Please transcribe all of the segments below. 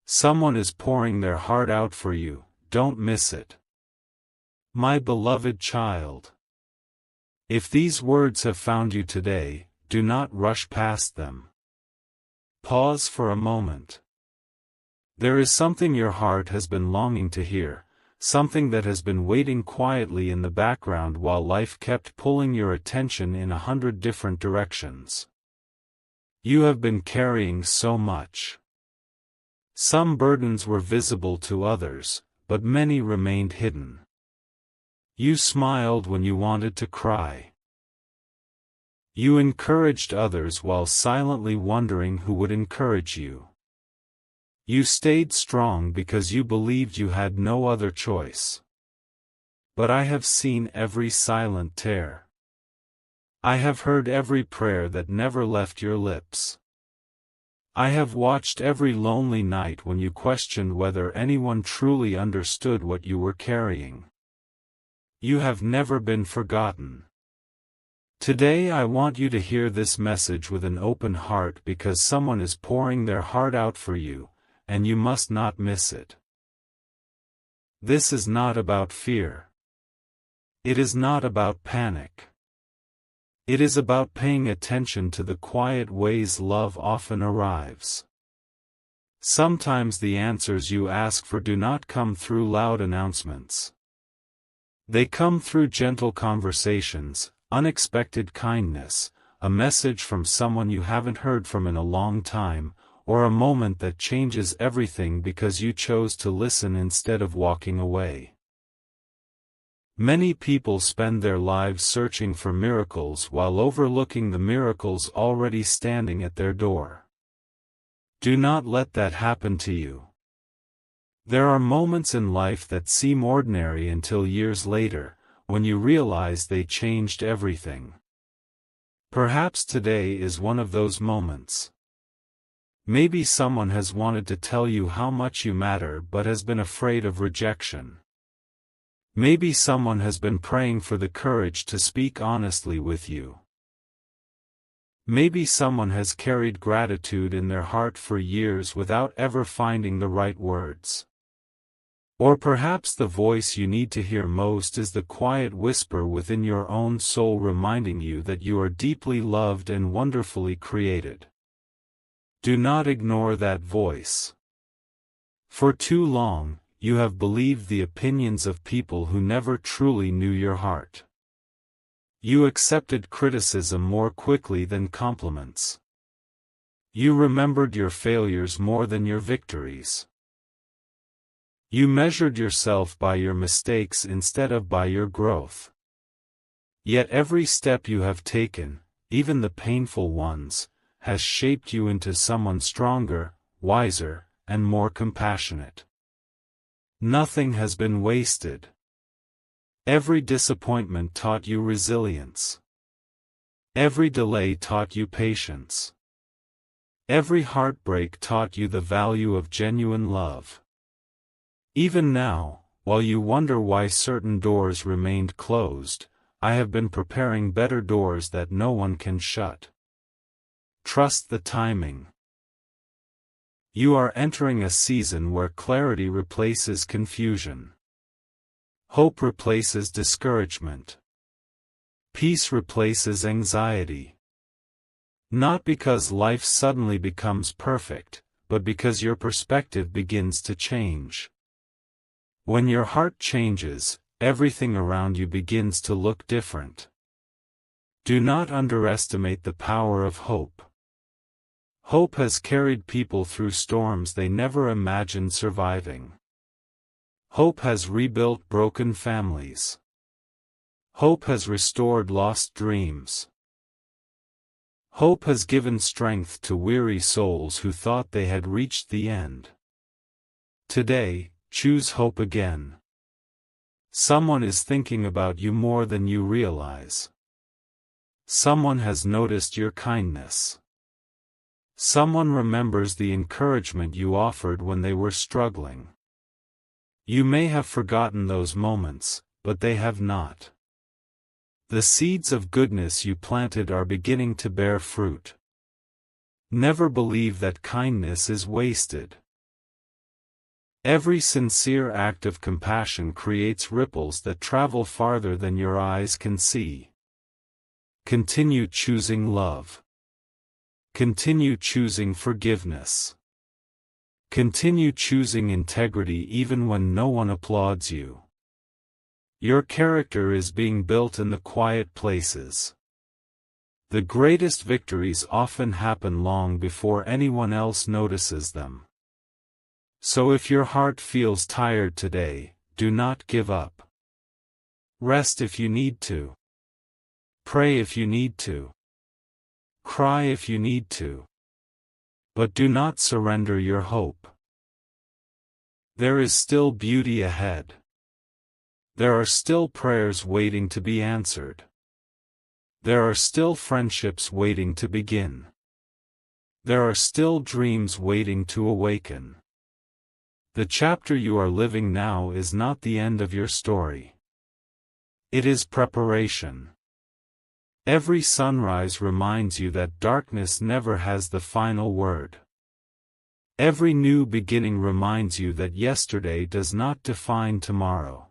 Someone is pouring their heart out for you, don't miss it. My beloved child. If these words have found you today, do not rush past them. Pause for a moment. There is something your heart has been longing to hear, something that has been waiting quietly in the background while life kept pulling your attention in 100 different directions. You have been carrying so much. Some burdens were visible to others, but many remained hidden. You smiled when you wanted to cry. You encouraged others while silently wondering who would encourage you. You stayed strong because you believed you had no other choice. But I have seen every silent tear. I have heard every prayer that never left your lips. I have watched every lonely night when you questioned whether anyone truly understood what you were carrying. You have never been forgotten. Today I want you to hear this message with an open heart because someone is pouring their heart out for you, and you must not miss it. This is not about fear. It is not about panic. It is about paying attention to the quiet ways love often arrives. Sometimes the answers you ask for do not come through loud announcements. They come through gentle conversations, unexpected kindness, a message from someone you haven't heard from in a long time, or a moment that changes everything because you chose to listen instead of walking away. Many people spend their lives searching for miracles while overlooking the miracles already standing at their door. Do not let that happen to you. There are moments in life that seem ordinary until years later, when you realize they changed everything. Perhaps today is one of those moments. Maybe someone has wanted to tell you how much you matter but has been afraid of rejection. Maybe someone has been praying for the courage to speak honestly with you. Maybe someone has carried gratitude in their heart for years without ever finding the right words. Or perhaps the voice you need to hear most is the quiet whisper within your own soul reminding you that you are deeply loved and wonderfully created. Do not ignore that voice. For too long, you have believed the opinions of people who never truly knew your heart. You accepted criticism more quickly than compliments. You remembered your failures more than your victories. You measured yourself by your mistakes instead of by your growth. Yet every step you have taken, even the painful ones, has shaped you into someone stronger, wiser, and more compassionate. Nothing has been wasted. Every disappointment taught you resilience. Every delay taught you patience. Every heartbreak taught you the value of genuine love. Even now, while you wonder why certain doors remained closed, I have been preparing better doors that no one can shut. Trust the timing. You are entering a season where clarity replaces confusion. Hope replaces discouragement. Peace replaces anxiety. Not because life suddenly becomes perfect, but because your perspective begins to change. When your heart changes, everything around you begins to look different. Do not underestimate the power of hope. Hope has carried people through storms they never imagined surviving. Hope has rebuilt broken families. Hope has restored lost dreams. Hope has given strength to weary souls who thought they had reached the end. Today, choose hope again. Someone is thinking about you more than you realize. Someone has noticed your kindness. Someone remembers the encouragement you offered when they were struggling. You may have forgotten those moments, but they have not. The seeds of goodness you planted are beginning to bear fruit. Never believe that kindness is wasted. Every sincere act of compassion creates ripples that travel farther than your eyes can see. Continue choosing love. Continue choosing forgiveness. Continue choosing integrity even when no one applauds you. Your character is being built in the quiet places. The greatest victories often happen long before anyone else notices them. So if your heart feels tired today, do not give up. Rest if you need to. Pray if you need to. Cry if you need to. But do not surrender your hope. There is still beauty ahead. There are still prayers waiting to be answered. There are still friendships waiting to begin. There are still dreams waiting to awaken. The chapter you are living now is not the end of your story. It is preparation. Every sunrise reminds you that darkness never has the final word. Every new beginning reminds you that yesterday does not define tomorrow.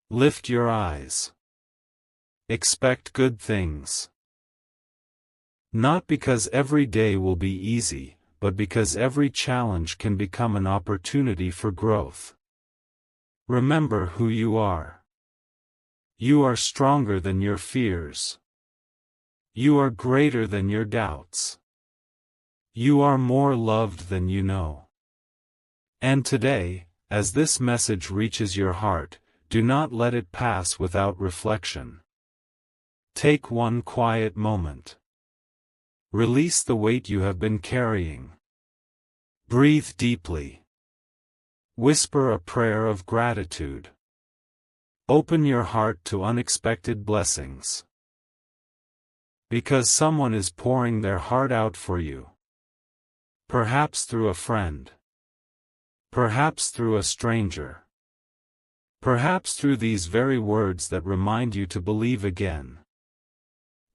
Lift your eyes. Expect good things. Not because every day will be easy, but because every challenge can become an opportunity for growth. Remember who you are. You are stronger than your fears. You are greater than your doubts. You are more loved than you know. And today, as this message reaches your heart, do not let it pass without reflection. Take one quiet moment. Release the weight you have been carrying. Breathe deeply. Whisper a prayer of gratitude. Open your heart to unexpected blessings. Because someone is pouring their heart out for you. Perhaps through a friend. Perhaps through a stranger. Perhaps through these very words that remind you to believe again.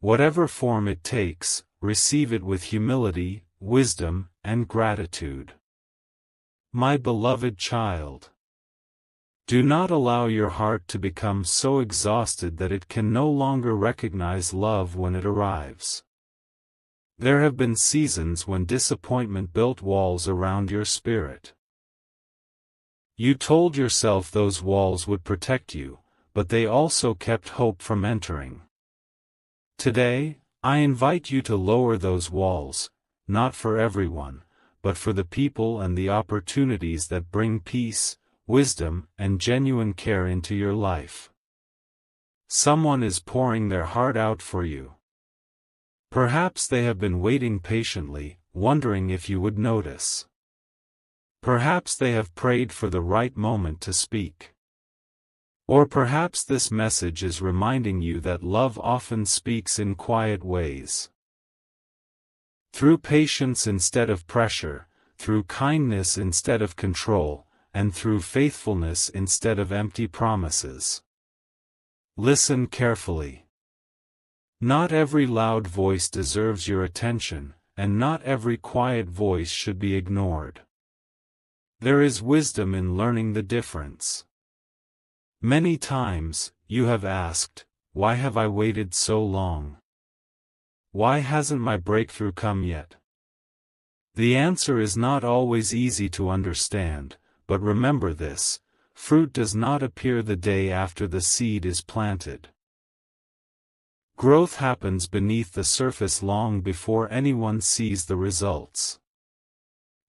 Whatever form it takes, receive it with humility, wisdom, and gratitude. My beloved child. Do not allow your heart to become so exhausted that it can no longer recognize love when it arrives. There have been seasons when disappointment built walls around your spirit. You told yourself those walls would protect you, but they also kept hope from entering. Today, I invite you to lower those walls, not for everyone, but for the people and the opportunities that bring peace, wisdom, and genuine care into your life. Someone is pouring their heart out for you. Perhaps they have been waiting patiently, wondering if you would notice. Perhaps they have prayed for the right moment to speak. Or perhaps this message is reminding you that love often speaks in quiet ways. Through patience instead of pressure, through kindness instead of control, and through faithfulness instead of empty promises. Listen carefully. Not every loud voice deserves your attention, and not every quiet voice should be ignored. There is wisdom in learning the difference. Many times, you have asked, why have I waited so long? Why hasn't my breakthrough come yet? The answer is not always easy to understand, but remember this: fruit does not appear the day after the seed is planted. Growth happens beneath the surface long before anyone sees the results.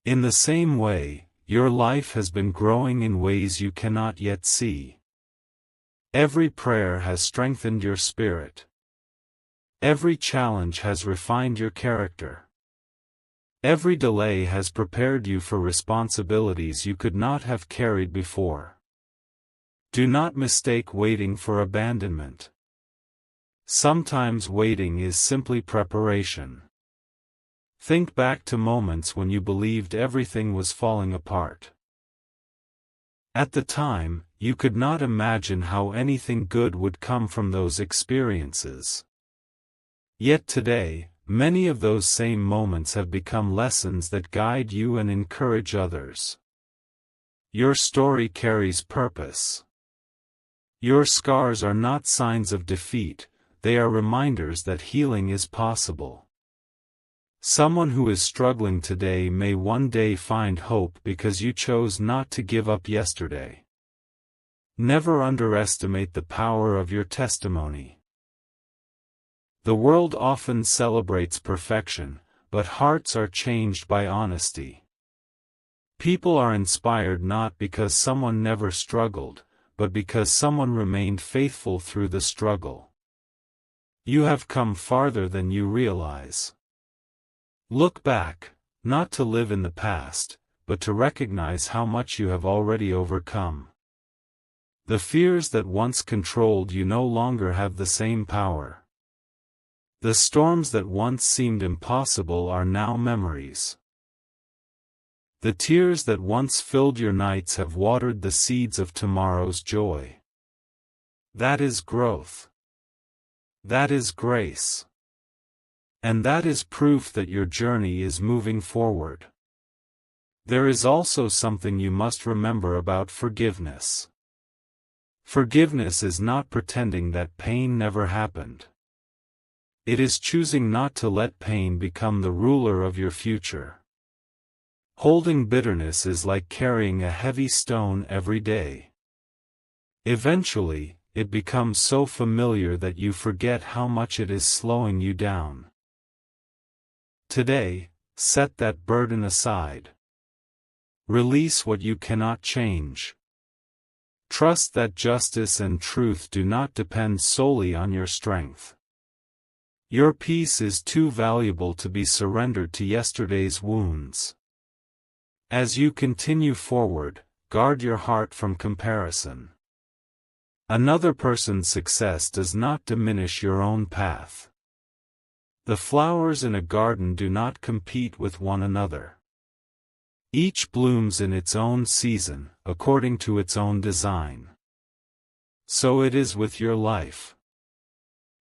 In the same way, your life has been growing in ways you cannot yet see. Every prayer has strengthened your spirit. Every challenge has refined your character. Every delay has prepared you for responsibilities you could not have carried before. Do not mistake waiting for abandonment. Sometimes waiting is simply preparation. Think back to moments when you believed everything was falling apart. At the time, you could not imagine how anything good would come from those experiences. Yet today, many of those same moments have become lessons that guide you and encourage others. Your story carries purpose. Your scars are not signs of defeat, they are reminders that healing is possible. Someone who is struggling today may one day find hope because you chose not to give up yesterday. Never underestimate the power of your testimony. The world often celebrates perfection, but hearts are changed by honesty. People are inspired not because someone never struggled, but because someone remained faithful through the struggle. You have come farther than you realize. Look back, not to live in the past, but to recognize how much you have already overcome. The fears that once controlled you no longer have the same power. The storms that once seemed impossible are now memories. The tears that once filled your nights have watered the seeds of tomorrow's joy. That is growth. That is grace. And that is proof that your journey is moving forward. There is also something you must remember about forgiveness. Forgiveness is not pretending that pain never happened. It is choosing not to let pain become the ruler of your future. Holding bitterness is like carrying a heavy stone every day. Eventually, it becomes so familiar that you forget how much it is slowing you down. Today, set that burden aside. Release what you cannot change. Trust that justice and truth do not depend solely on your strength. Your peace is too valuable to be surrendered to yesterday's wounds. As you continue forward, guard your heart from comparison. Another person's success does not diminish your own path. The flowers in a garden do not compete with one another. Each blooms in its own season, according to its own design. So it is with your life.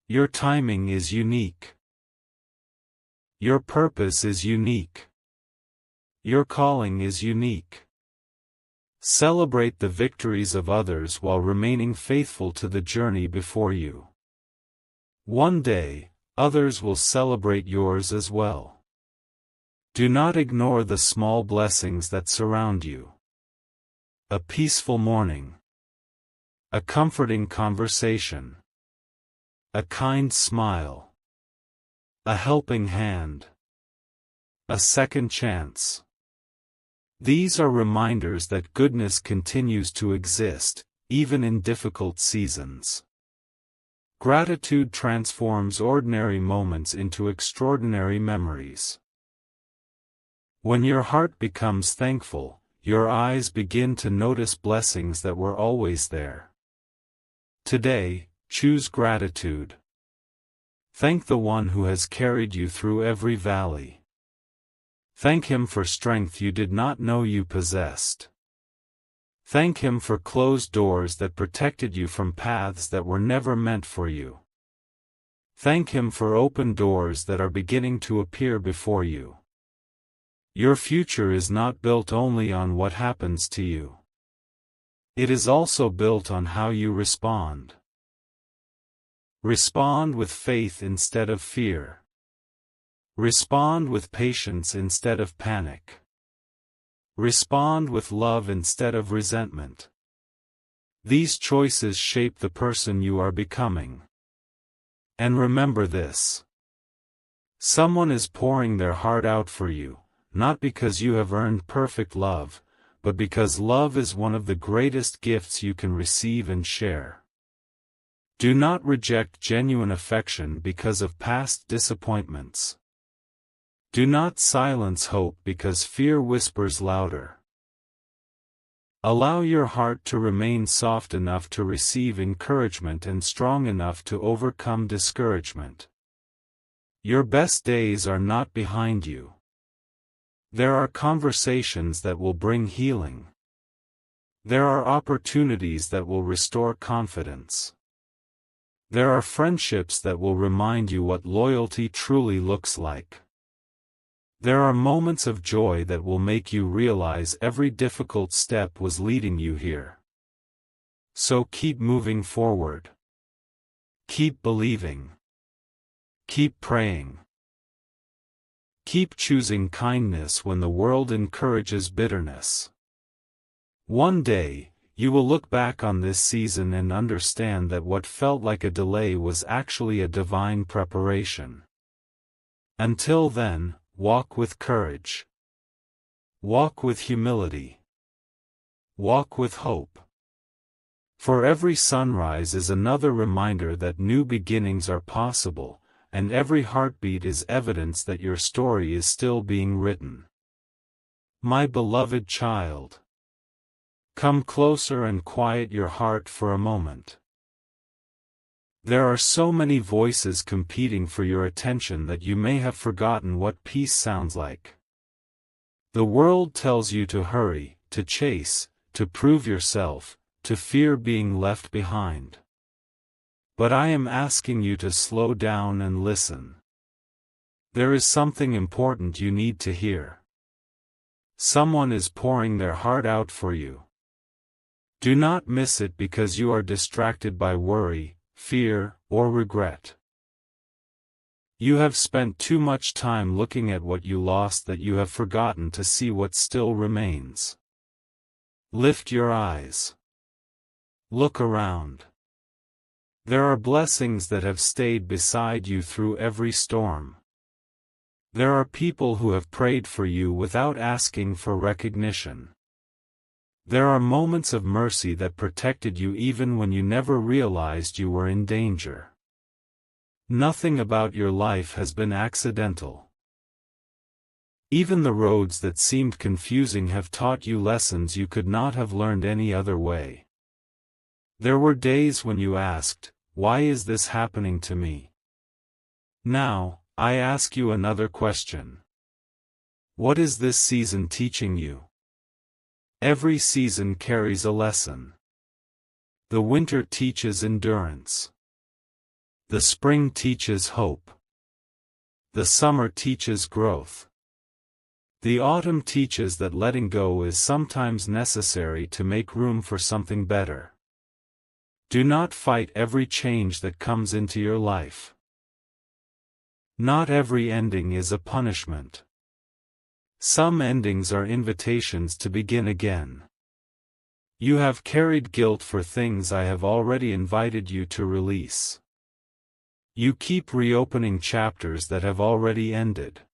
Your timing is unique. Your purpose is unique. Your calling is unique. Celebrate the victories of others while remaining faithful to the journey before you. One day, others will celebrate yours as well. Do not ignore the small blessings that surround you. A peaceful morning. A comforting conversation. A kind smile. A helping hand. A second chance. These are reminders that goodness continues to exist, even in difficult seasons. Gratitude transforms ordinary moments into extraordinary memories. When your heart becomes thankful, your eyes begin to notice blessings that were always there. Today, choose gratitude. Thank the one who has carried you through every valley. Thank him for strength you did not know you possessed. Thank him for closed doors that protected you from paths that were never meant for you. Thank him for open doors that are beginning to appear before you. Your future is not built only on what happens to you. It is also built on how you respond. Respond with faith instead of fear. Respond with patience instead of panic. Respond with love instead of resentment. These choices shape the person you are becoming. And remember this. Someone is pouring their heart out for you, not because you have earned perfect love, but because love is one of the greatest gifts you can receive and share. Do not reject genuine affection because of past disappointments. Do not silence hope because fear whispers louder. Allow your heart to remain soft enough to receive encouragement and strong enough to overcome discouragement. Your best days are not behind you. There are conversations that will bring healing. There are opportunities that will restore confidence. There are friendships that will remind you what loyalty truly looks like. There are moments of joy that will make you realize every difficult step was leading you here. So keep moving forward. Keep believing. Keep praying. Keep choosing kindness when the world encourages bitterness. One day, you will look back on this season and understand that what felt like a delay was actually a divine preparation. Until then, walk with courage. Walk with humility. Walk with hope. For every sunrise is another reminder that new beginnings are possible, and every heartbeat is evidence that your story is still being written. My beloved child, come closer and quiet your heart for a moment. There are so many voices competing for your attention that you may have forgotten what peace sounds like. The world tells you to hurry, to chase, to prove yourself, to fear being left behind. But I am asking you to slow down and listen. There is something important you need to hear. Someone is pouring their heart out for you. Do not miss it because you are distracted by worry, fear, or regret. You have spent too much time looking at what you lost that you have forgotten to see what still remains. Lift your eyes. Look around. There are blessings that have stayed beside you through every storm. There are people who have prayed for you without asking for recognition. There are moments of mercy that protected you even when you never realized you were in danger. Nothing about your life has been accidental. Even the roads that seemed confusing have taught you lessons you could not have learned any other way. There were days when you asked, "Why is this happening to me?" Now, I ask you another question. What is this season teaching you? Every season carries a lesson. The winter teaches endurance. The spring teaches hope. The summer teaches growth. The autumn teaches that letting go is sometimes necessary to make room for something better. Do not fight every change that comes into your life. Not every ending is a punishment. Some endings are invitations to begin again. You have carried guilt for things I have already invited you to release. You keep reopening chapters that have already ended.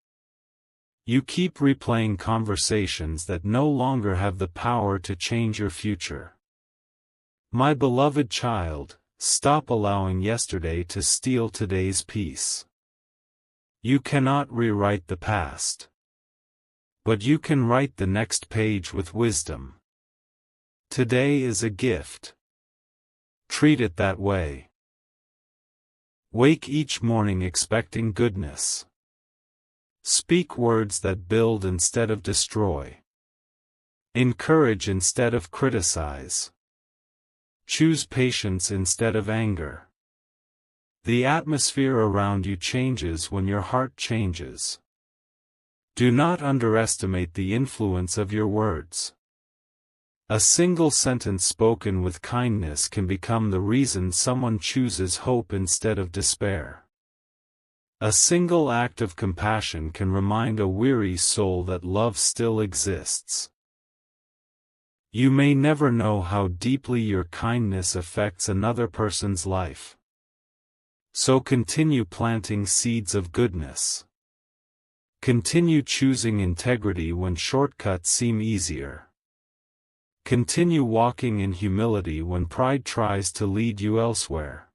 You keep replaying conversations that no longer have the power to change your future. My beloved child, stop allowing yesterday to steal today's peace. You cannot rewrite the past. But you can write the next page with wisdom. Today is a gift. Treat it that way. Wake each morning expecting goodness. Speak words that build instead of destroy. Encourage instead of criticize. Choose patience instead of anger. The atmosphere around you changes when your heart changes. Do not underestimate the influence of your words. A single sentence spoken with kindness can become the reason someone chooses hope instead of despair. A single act of compassion can remind a weary soul that love still exists. You may never know how deeply your kindness affects another person's life. So continue planting seeds of goodness. Continue choosing integrity when shortcuts seem easier. Continue walking in humility when pride tries to lead you elsewhere.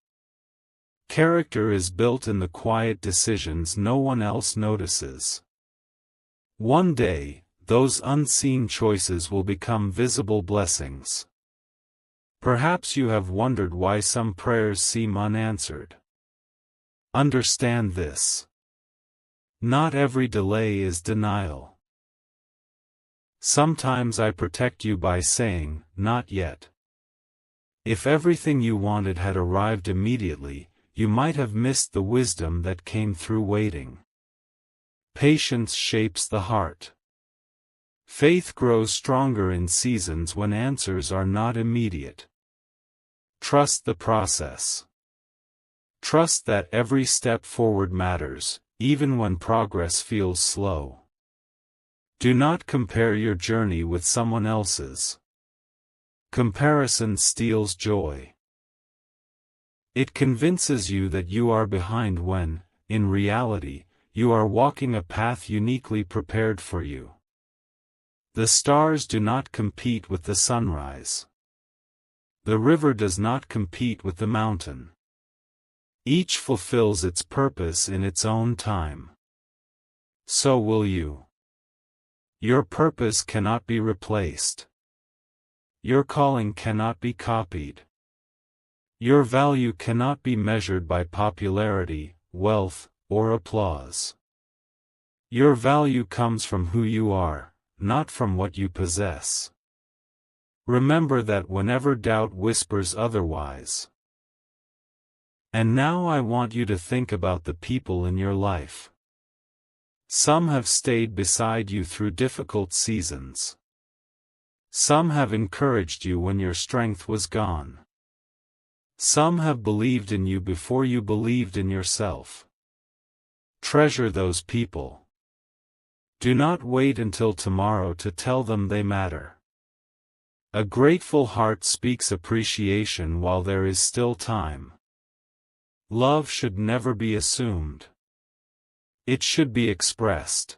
Character is built in the quiet decisions no one else notices. One day, those unseen choices will become visible blessings. Perhaps you have wondered why some prayers seem unanswered. Understand this. Not every delay is denial. Sometimes I protect you by saying, "Not yet." If everything you wanted had arrived immediately, you might have missed the wisdom that came through waiting. Patience shapes the heart. Faith grows stronger in seasons when answers are not immediate. Trust the process. Trust that every step forward matters, even when progress feels slow. Do not compare your journey with someone else's. Comparison steals joy. It convinces you that you are behind when, in reality, you are walking a path uniquely prepared for you. The stars do not compete with the sunrise. The river does not compete with the mountain. Each fulfills its purpose in its own time. So will you. Your purpose cannot be replaced. Your calling cannot be copied. Your value cannot be measured by popularity, wealth, or applause. Your value comes from who you are, not from what you possess. Remember that whenever doubt whispers otherwise. And now I want you to think about the people in your life. Some have stayed beside you through difficult seasons. Some have encouraged you when your strength was gone. Some have believed in you before you believed in yourself. Treasure those people. Do not wait until tomorrow to tell them they matter. A grateful heart speaks appreciation while there is still time. Love should never be assumed. It should be expressed.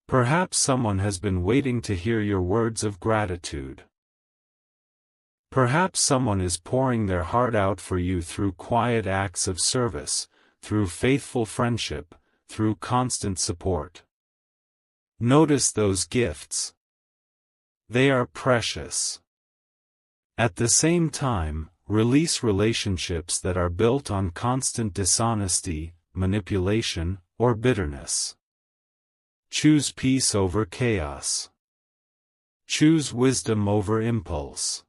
Perhaps someone has been waiting to hear your words of gratitude. Perhaps someone is pouring their heart out for you through quiet acts of service, through faithful friendship, through constant support. Notice those gifts. They are precious. At the same time, release relationships that are built on constant dishonesty, manipulation, or bitterness. Choose peace over chaos. Choose wisdom over impulse.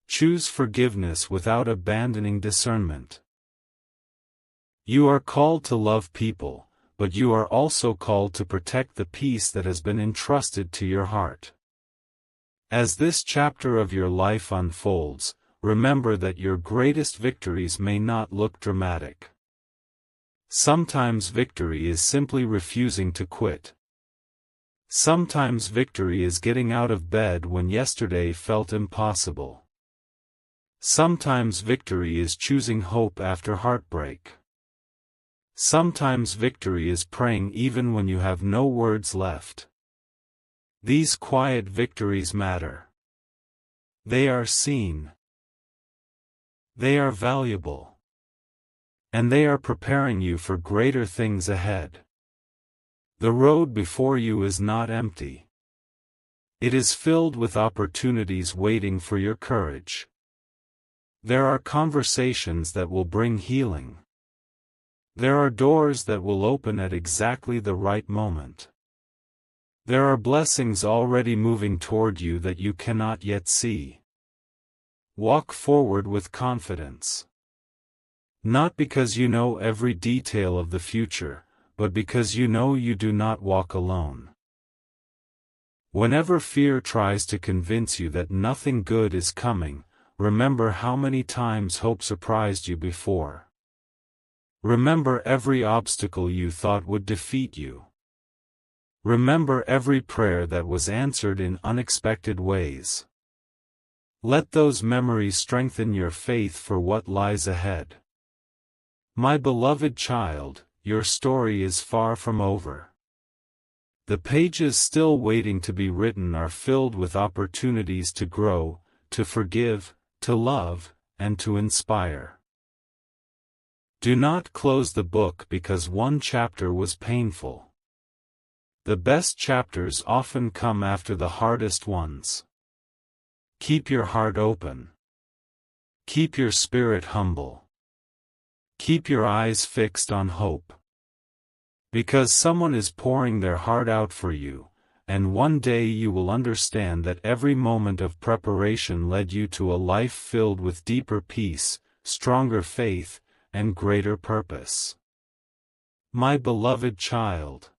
Choose forgiveness without abandoning discernment. You are called to love people, but you are also called to protect the peace that has been entrusted to your heart. As this chapter of your life unfolds, remember that your greatest victories may not look dramatic. Sometimes victory is simply refusing to quit. Sometimes victory is getting out of bed when yesterday felt impossible. Sometimes victory is choosing hope after heartbreak. Sometimes victory is praying even when you have no words left. These quiet victories matter. They are seen. They are valuable. And they are preparing you for greater things ahead. The road before you is not empty. It is filled with opportunities waiting for your courage. There are conversations that will bring healing. There are doors that will open at exactly the right moment. There are blessings already moving toward you that you cannot yet see. Walk forward with confidence. Not because you know every detail of the future, but because you know you do not walk alone. Whenever fear tries to convince you that nothing good is coming, remember how many times hope surprised you before. Remember every obstacle you thought would defeat you. Remember every prayer that was answered in unexpected ways. Let those memories strengthen your faith for what lies ahead. My beloved child, your story is far from over. The pages still waiting to be written are filled with opportunities to grow, to forgive, to love, and to inspire. Do not close the book because one chapter was painful. The best chapters often come after the hardest ones. Keep your heart open. Keep your spirit humble. Keep your eyes fixed on hope. Because someone is pouring their heart out for you, and one day you will understand that every moment of preparation led you to a life filled with deeper peace, stronger faith, and greater purpose. My beloved child.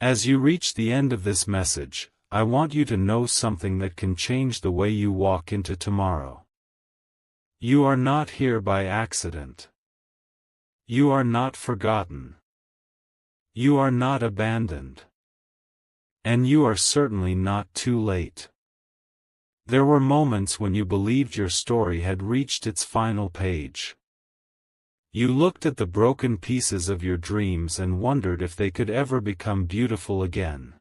As you reach the end of this message, I want you to know something that can change the way you walk into tomorrow. You are not here by accident. You are not forgotten. You are not abandoned. And you are certainly not too late. There were moments when you believed your story had reached its final page. You looked at the broken pieces of your dreams and wondered if they could ever become beautiful again.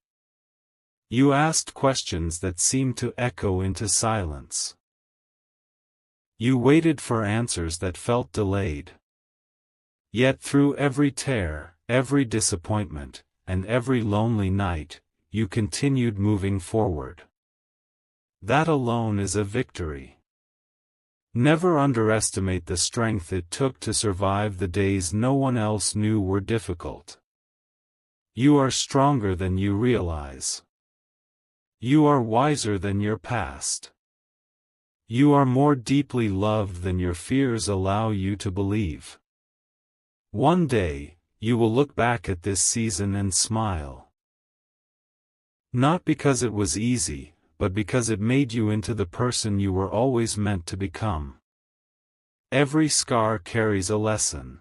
You asked questions that seemed to echo into silence. You waited for answers that felt delayed. Yet through every tear, every disappointment, and every lonely night, you continued moving forward. That alone is a victory. Never underestimate the strength it took to survive the days no one else knew were difficult. You are stronger than you realize. You are wiser than your past. You are more deeply loved than your fears allow you to believe. One day, you will look back at this season and smile. Not because it was easy, but because it made you into the person you were always meant to become. Every scar carries a lesson.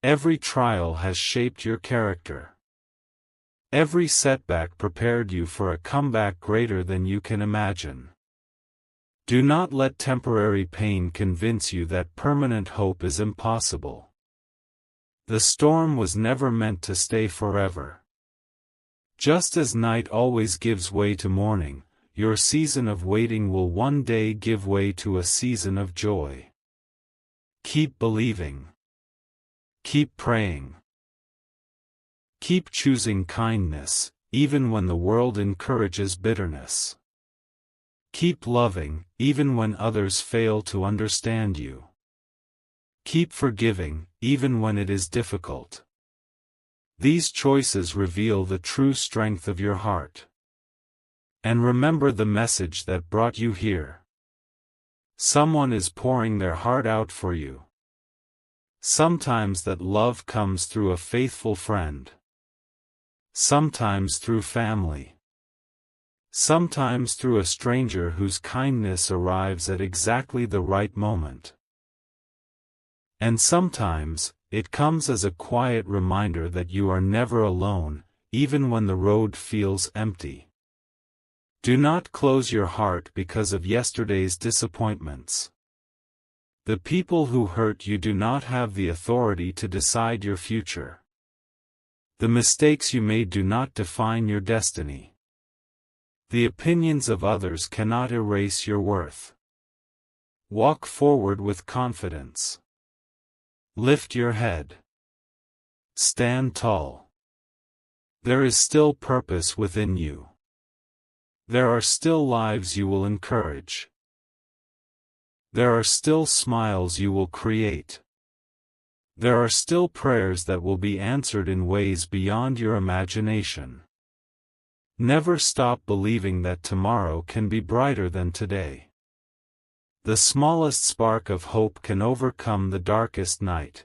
Every trial has shaped your character. Every setback prepared you for a comeback greater than you can imagine. Do not let temporary pain convince you that permanent hope is impossible. The storm was never meant to stay forever. Just as night always gives way to morning, your season of waiting will one day give way to a season of joy. Keep believing. Keep praying. Keep choosing kindness, even when the world encourages bitterness. Keep loving, even when others fail to understand you. Keep forgiving, even when it is difficult. These choices reveal the true strength of your heart. And remember the message that brought you here. Someone is pouring their heart out for you. Sometimes that love comes through a faithful friend. Sometimes through family. Sometimes through a stranger whose kindness arrives at exactly the right moment. And sometimes, it comes as a quiet reminder that you are never alone, even when the road feels empty. Do not close your heart because of yesterday's disappointments. The people who hurt you do not have the authority to decide your future. The mistakes you made do not define your destiny. The opinions of others cannot erase your worth. Walk forward with confidence. Lift your head. Stand tall. There is still purpose within you. There are still lives you will encourage. There are still smiles you will create. There are still prayers that will be answered in ways beyond your imagination. Never stop believing that tomorrow can be brighter than today. The smallest spark of hope can overcome the darkest night.